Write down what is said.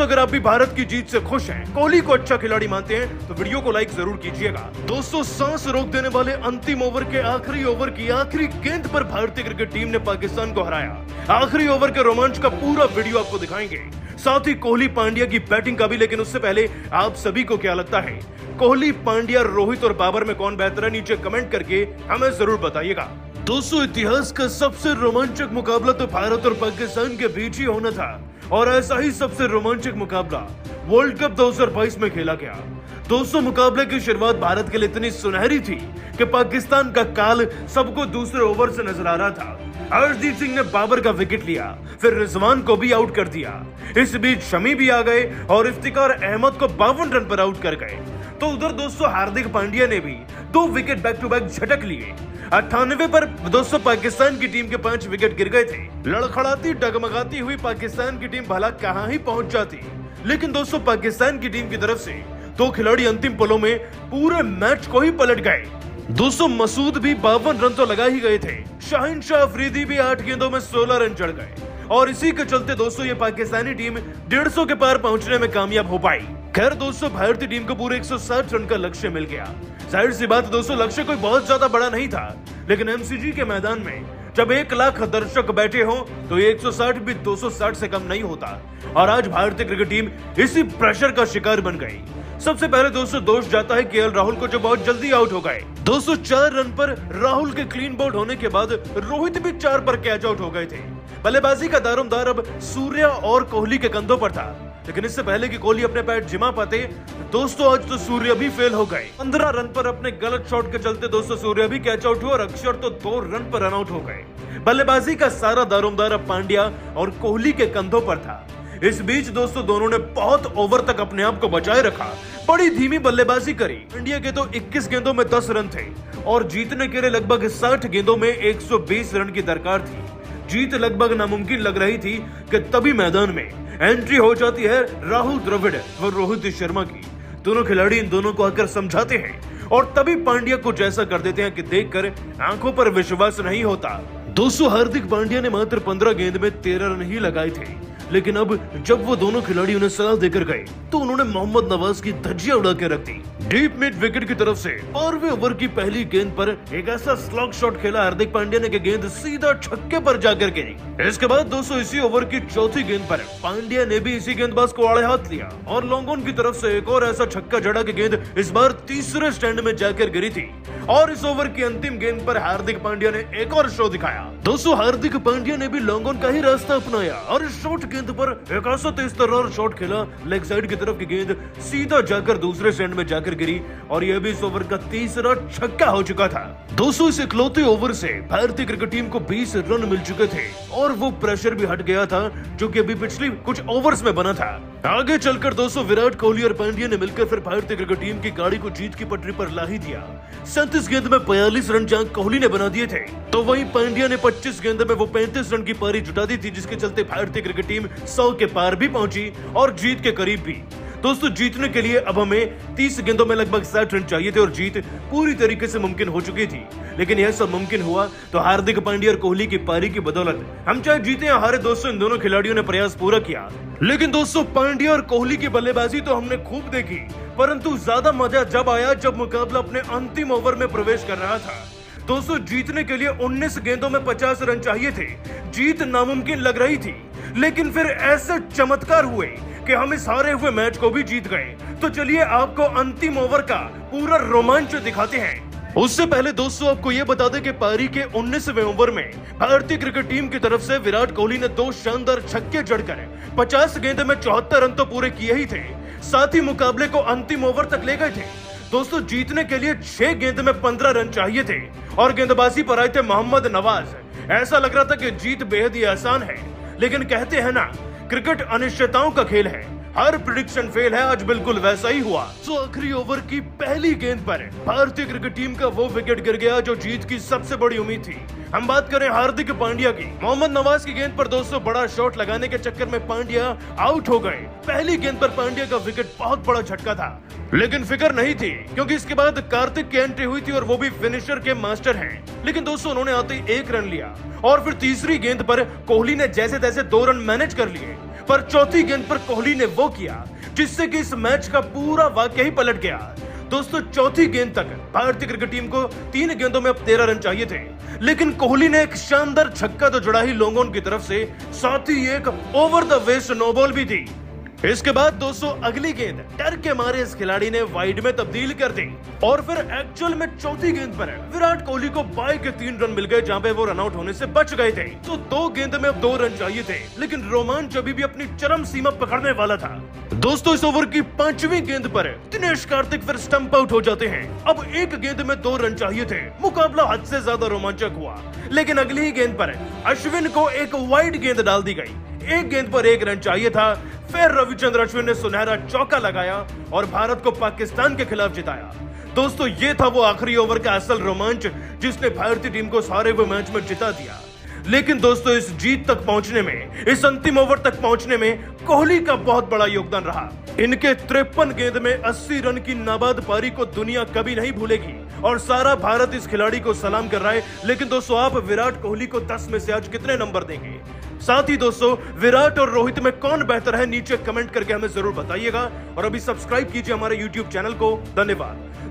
अगर आप भी भारत की जीत से खुश हैं, कोहली को अच्छा खिलाड़ी मानते हैं, तो वीडियो को लाइक जरूर कीजिएगा। दोस्तों, सांस रोक देने वाले अंतिम ओवर के आखिरी ओवर की आखिरी गेंद पर भारतीय क्रिकेट टीम ने पाकिस्तान को हराया। आखिरी ओवर के रोमांच का पूरा वीडियो आपको दिखाएंगे, साथ ही कोहली पांड्या की बैटिंग का भी। लेकिन उससे पहले आप सभी को क्या लगता है, कोहली, पांड्या, रोहित और बाबर में कौन बेहतर है? नीचे कमेंट करके हमें जरूर बताइएगा। दोस्तों, इतिहास का सबसे रोमांचक मुकाबला तो भारत और पाकिस्तान के बीच ही होना था, और ऐसा ही सबसे रोमांचक मुकाबला वर्ल्ड कप 2022 में खेला गया। दोस्तों, मुकाबले की शुरुआत भारत के लिए इतनी सुनहरी थी कि पाकिस्तान का काल सबको दूसरे ओवर से नजर आ रहा था। हर्षदीप सिंह ने बाबर का विकेट लिया, फिर रिजवान को भी आउट कर दिया। इस बीच शमी भी आ गए और इफ्तिकार अहमद को 52 रन पर आउट कर गए। तो उधर दोस्तों हार्दिक पांड्या ने भी 2 विकेट बैक टू बैक झटक लिए। 98 पर दोस्तों पाकिस्तान की टीम के 5 विकेट गिर गए थे। लड़खड़ाती डगमगाती हुई पाकिस्तान की टीम भला कहां ही पहुंच जाती, लेकिन दोस्तों पाकिस्तान की टीम की तरफ से 2 खिलाड़ी अंतिम पलों में पूरे मैच को ही पलट गए। दोस्तों, मसूद भी 52 रन तो लगा ही गए थे। शाहीन शाह अफरीदी भी 8 गेंदों में 16 रन चढ़ गए, और इसी के चलते दोस्तों ये पाकिस्तानी टीम 150 के पार पहुंचने में कामयाब हो पाई। खैर दोस्तों, भारतीय टीम को पूरे 160 रन का लक्ष्य मिल गया। जाहिर सी बात दोस्तों, लक्ष्य कोई बहुत ज्यादा बड़ा नहीं था, लेकिन एमसीजी के मैदान में जब 1 लाख दर्शक बैठे हो तो ये 160 भी 260 से कम नहीं होता। और आज भारतीय क्रिकेट टीम इसी प्रेशर का शिकार बन गई। सबसे पहले दोस्तों दोष जाता है केएल राहुल को, जो बहुत जल्दी आउट हो गए। दोस्तों, 4 रन पर राहुल के क्लीन बोल्ड होने के बाद रोहित भी 4 पर कैच आउट हो गए थे। बल्लेबाजी का दारोमदार अब सूर्या और कोहली के कंधों पर था, लेकिन इससे पहले कि कोहली अपने पैर जिमा पाते दोस्तों आज तो सूर्या भी फेल हो गए। 15 रन पर अपने गलत शॉट के चलते दोस्तों सूर्या भी कैच आउट हुआ और अक्षर तो 2 रन पर रन आउट हो गए। बल्लेबाजी का सारा दारोमदार अब पांड्या और कोहली के कंधों पर था। इस बीच दोस्तों दोनों ने बहुत ओवर तक अपने आप को बचाए रखा, बड़ी धीमी बल्लेबाजी करी। इंडिया के तो 21 गेंदों में 10 रन थे और जीतने के लिए लगभग 60 गेंदों में 120 रन की दरकार थी। जीत लगभग नामुमकिन लग रही थी कि तभी मैदान में एंट्री हो जाती है राहुल द्रविड़ व रोहित शर्मा की। दोनों खिलाड़ी इन दोनों को आकर समझाते हैं और तभी पांड्या कुछ ऐसा कर देते हैं कि देखकर आंखों पर विश्वास नहीं होता। दोस्तों, हार्दिक पांड्या ने मात्र 15 गेंद में 13 रन ही लगाए थे, लेकिन अब जब वो दोनों खिलाड़ी उन्हें सलाह देकर गए तो उन्होंने मोहम्मद नवाज की धज्जियां उड़ा के रख दी। डीप मिड विकेट की तरफ से 12वें ओवर की पहली गेंद पर एक ऐसा स्लॉग शॉट खेला हार्दिक पांड्या ने कि गेंद सीधा छक्के पर जाकर गिरी। इसके बाद दोस्तों इसी ओवर की चौथी गेंद पर पांड्या ने भी इसी गेंदबाज को आड़े हाथ लिया और लॉन्ग ऑन की तरफ से एक और ऐसा छक्का जड़ा कि गेंद इस बार तीसरे स्टैंड में जाकर गिरी थी। और इस ओवर की अंतिम गेंद पर हार्दिक पांड्या ने एक और शो दिखाया। दोस्तों, हार्दिक पांड्या ने भी लॉन्ग ऑन का ही रास्ता अपनाया और इस शॉट गेंद पर एक ऐसा तेज तर्रार शॉट खेला लेग साइड की तरफ की गेंद सीधा जाकर दूसरे स्टैंड में जाकर गिरी और यह भी इस ओवर का तीसरा छक्का हो चुका था। दोस्तों, इस इकलौते ओवर से भारतीय क्रिकेट टीम को 20 रन मिल चुके थे और वो प्रेशर भी हट गया था जो कि अभी पिछली कुछ ओवर्स में बना था। आगे चलकर दोस्तों विराट कोहली और पांड्या ने मिलकर फिर भारतीय क्रिकेट टीम की गाड़ी को जीत की पटरी पर ला ही दिया। 37 गेंद में 42 रन जहां कोहली ने बना दिए थे, तो वहीं पांड्या ने 25 गेंद में वो 35 रन की पारी जुटा दी थी, जिसके चलते भारतीय क्रिकेट टीम 100 के पार भी पहुंची और जीत के करीब भी। दोस्तों, जीतने के लिए अब हमें 30 गेंदों में लगभग 60 रन चाहिए थे और जीत पूरी तरीके से मुमकिन हो चुकी थी। लेकिन यह सब मुमकिन हुआ तो हार्दिक पांड्या और कोहली की पारी की बदौलत। हम चाहे जीते या हारे दोस्तों, इन दोनों खिलाड़ियों ने प्रयास पूरा किया। लेकिन दोस्तों, पांड्या और कोहली की बल्लेबाजी तो हमने खूब देखी, परंतु ज्यादा मजा जब आया जब मुकाबला अपने अंतिम ओवर में प्रवेश कर रहा था। दोस्तों, जीतने के लिए 19 गेंदों में 50 रन चाहिए थे। जीत नामुमकिन लग रही थी, लेकिन फिर ऐसे चमत्कार हुए कि हम इस हारे हुए मैच को भी जीत गए। तो चलिए आपको अंतिम ओवर का पूरा रोमांच दिखाते हैं। उससे पहले दोस्तों आपको ये बता दें कि पारी के 19वें ओवर में भारतीय क्रिकेट टीम की तरफ से विराट कोहली ने 2 शानदार छक्के जड़कर 50 गेंद में 74 रन तो पूरे किए ही थे, साथ ही मुकाबले को अंतिम ओवर तक ले गए थे। दोस्तों, जीतने के लिए 6 गेंद में 15 रन चाहिए थे और गेंदबाजी पर आए थे मोहम्मद नवाज। ऐसा लग रहा था कि जीत बेहद ही आसान है, लेकिन कहते हैं ना, क्रिकेट अनिश्चितताओं का खेल है, हर प्रिडिक्शन फेल है। आज बिल्कुल वैसा ही हुआ। तो आखिरी ओवर की पहली गेंद पर भारतीय क्रिकेट टीम का वो विकेट गिर गया जो जीत की सबसे बड़ी उम्मीद थी। हम बात करें हार्दिक पांड्या की। मोहम्मद नवाज की गेंद पर दोस्तों बड़ा शॉट लगाने के चक्कर में पांड्या आउट हो गए। पहली गेंद पर पांड्या का विकेट बहुत बड़ा झटका था, लेकिन फिक्र नहीं थी क्योंकि इसके बाद कार्तिक की एंट्री हुई थी और वो भी फिनिशर के मास्टर हैं। लेकिन दोस्तों उन्होंने आते ही 1 रन लिया और फिर तीसरी गेंद पर कोहली ने जैसे तैसे 2 रन मैनेज कर लिए। पर चौथी गेंद पर कोहली ने वो किया जिससे कि इस मैच का पूरा वाकया ही पलट गया। दोस्तों, चौथी गेंद तक भारतीय क्रिकेट टीम को 3 गेंदों में अब 13 रन चाहिए थे, लेकिन कोहली ने एक शानदार छक्का तो जड़ा ही लोगों की तरफ से, साथ ही एक over the waist no ball भी दी। इसके बाद दोस्तों अगली गेंद डर के मारे इस खिलाड़ी ने वाइड में तब्दील कर दी और फिर एक्चुअल में चौथी गेंद पर विराट कोहली को बाई के 3 रन मिल गए, जहां पे वो रन आउट होने से बच गए थे। तो 2 गेंद में अब 2 रन चाहिए थे, लेकिन रोमांच अभी भी अपनी चरम सीमा पकड़ने वाला था। दोस्तों, इस ओवर की 5वीं गेंद पर दिनेश कार्तिक फिर स्टंप आउट हो जाते हैं। अब 1 गेंद में 2 रन चाहिए थे। मुकाबला हद से ज्यादा रोमांचक हुआ, लेकिन अगली ही गेंद पर अश्विन को एक वाइड गेंद डाल दी गई। 1 गेंद पर 1 रन चाहिए था। फिर रविचंद्र अश्विन ने सुनहरा चौका लगाया और भारत को पाकिस्तान के खिलाफ जिताया। दोस्तों, ये था वो आखिरी ओवर का असल रोमांच जिसने भारतीय टीम को सारे वो मैच में जिता दिया। लेकिन दोस्तों, इस जीत तक पहुंचने में, इस अंतिम ओवर तक पहुंचने में कोहली का बहुत बड़ा योगदान रहा। इनके 53 गेंद में 80 रन की नाबाद पारी को दुनिया कभी नहीं भूलेगी और सारा भारत इस खिलाड़ी को सलाम कर रहा है। लेकिन दोस्तों, आप विराट कोहली को 10 में से आज कितने नंबर देंगे? साथ ही दोस्तों, विराट और रोहित में कौन बेहतर है, नीचे कमेंट करके हमें जरूर बताइएगा और अभी सब्सक्राइब कीजिए हमारे YouTube चैनल को। धन्यवाद।